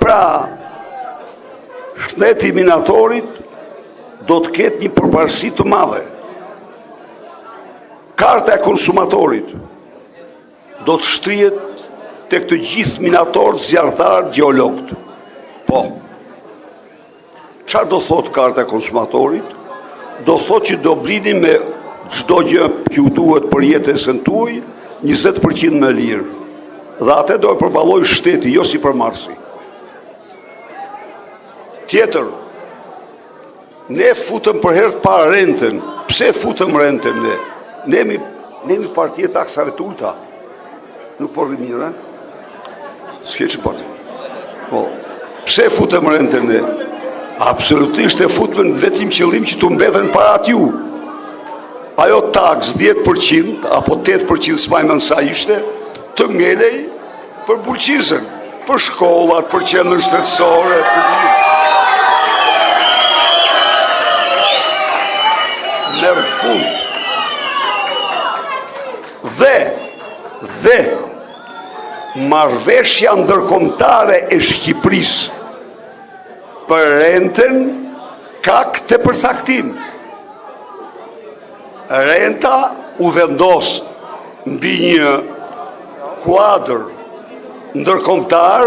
Pra, shteti minatorit do të ketë një përparësi të madhe. Karta e konsumatorit do të shtrihet tek të gjithë minatorët, zjarrtarët, gjeologët. Po, çfarë do thotë karta e konsumatorit? Do thotë që do blini me çdo gjë që u duhet për jetesën tuaj 20% më lirë. Dhe atë do e përballoj shteti, jo si përmarrësi. Tjetër, ne futëm për herë të parë rentën. Pse futëm rentën ne? Ne jemi partia e taksave të ulta. Nuk po mirë, s'ke që parti. Po, pse futëm rentën ne? Absolutisht e futëm vetëm qëllim që të mbetën para t'ju. Ajo taks 10% apo 8% s'majmën sa ishte, të ngelej për bulqizën, për shkollat, për qendrën shtetësore, në fund. Dhe marrëveshja ndërkombëtare e Shqipërisë për rentën ka këtë përcaktim. Renta u vendos mbi një kuadër ndërkombëtar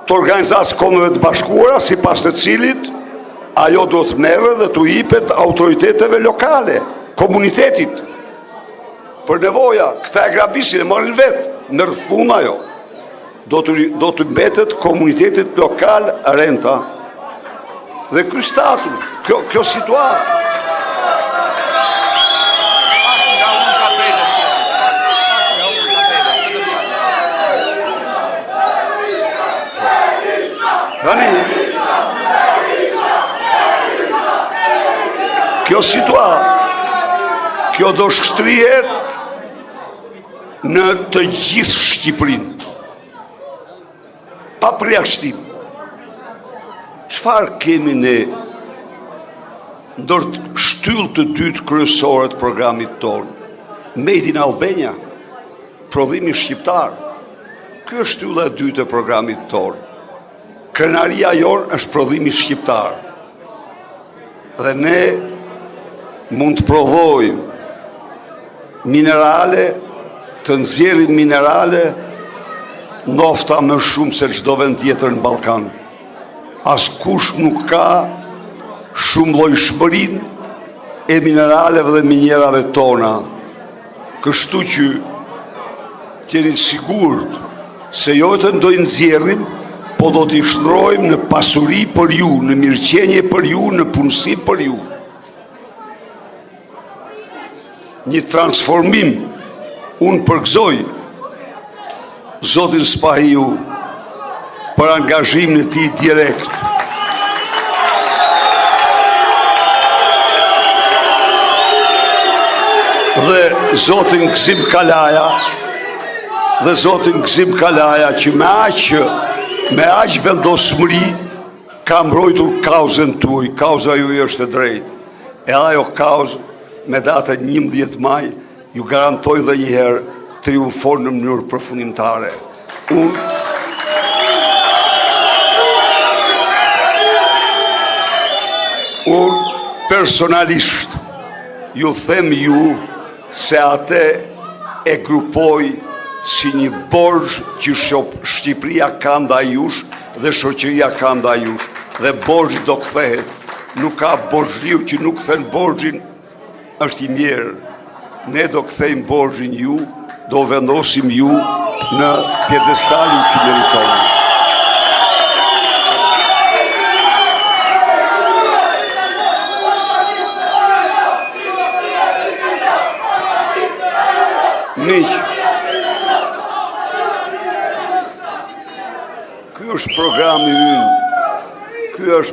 të Organizatës Kombeve të Bashkuara, sipas të cilit ajo do të merret dhe të jepet autoriteteve lokale, komunitetit. Për nevoja, këta e grabisin e marrin vetë, në rrëfund ajo. Do të mbetet komunitetit lokal renta. Dhe ky status, kjo situatë. Kjo situatë, kjo do shtrihet në të gjithë Shqipërinë, pa përjashtim. Çfarë kemi ne ndër shtyllë të dytë kryesore të programit tonë? Made in Albania, prodhimi shqiptar. Ky është shtylla e dytë e programit tonë. Krenaria jonë është prodhimi shqiptar. Dhe ne mund të prodhojmë minerale, të nxjerrim minerale, nofta më shumë se çdo vend tjetër në Ballkan. Askush nuk ka shumë llojshmërinë e mineraleve dhe minjerave tona. Kështu që jeni sigurt se jo vetëm do i nxjerrim, po do t'i shndrojmë në pasuri për ju, në mirëqenie për ju, në punësi për ju. Një transformim, unë përgëzoj Zotin Spahiu për angazhimin e tij direkt. Dhe Zotin Gzim Kalaja, që me aq vendosmëri ka mbrojtur kauzën tuaj, kauza juaj është e drejtë. Edhe ajo kauzë me datën 11 maj ju garantoj dhe njëherë triumfon në mënyrë përfundimtare. Unë personalisht ju them ju se atë e grupoj si një borxh që Shqipëria ka ndaj jush dhe shoqëria ka ndaj jush. Dhe borxhi do kthehet. Nuk ka borxhliu që nuk kthen borxhin, është i mirë. Ne do kthejmë borxhin ju, do vendosim ju në pjedestalin që meritoni. Miq, ky është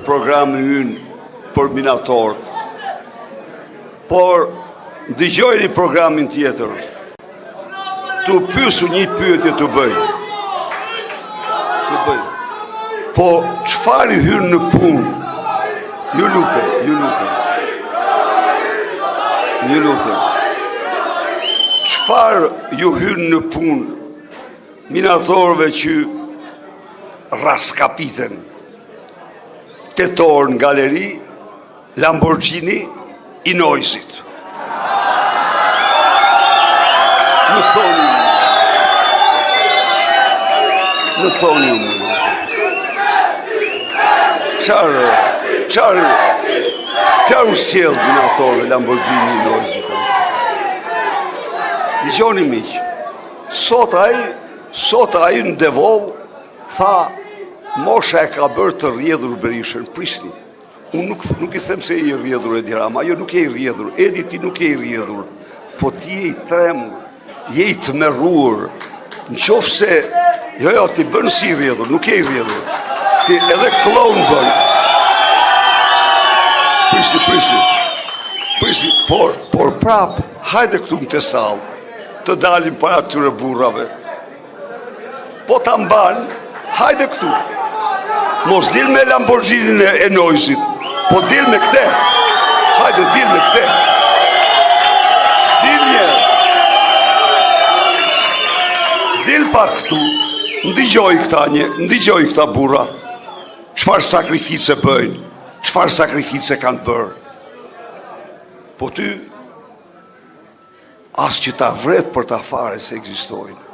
programi ynë për minatorët. Por dëgjojeni programin tjetër. Tu pyesu një pyetje të bëj. Po çfarë hyn në punë? Ju lutem. Çfarë ju hyn në punë minatorëve që raskapiten. Tetor në galeri, Lamborghini i Noisit. Në thoni unë. Qarë u sjellë në atore Lamborghini i Noisit. Dijoni miqë, sot ai në Devol tha, mosha e ka bërë të rjedhur Berishën, prisni. Unë nuk i them se e i rjedhur Edi Rama, jo nuk e i rjedhur, Edi ti nuk e i rjedhur, po ti e i tremur, je i të merruar, në qofë se, jo, ti bënë si i rjedhur, nuk e i rjedhur, ti edhe klon bënë. Prisni, por prap, hajde këtu në të salë, të dalim para këtyre burrave. Po ta mban, hajde këtu. Mos dil me Lamborghini e Noisit, po dil me këte. Hajde, dil me këte. Dil njerë. Dil pak këtu, ndigjoj këta burra. Çfarë sakrifice bëjnë, çfarë sakrifice kanë bërë. Po ty, as që ta vret për ta fare se ekzistojnë.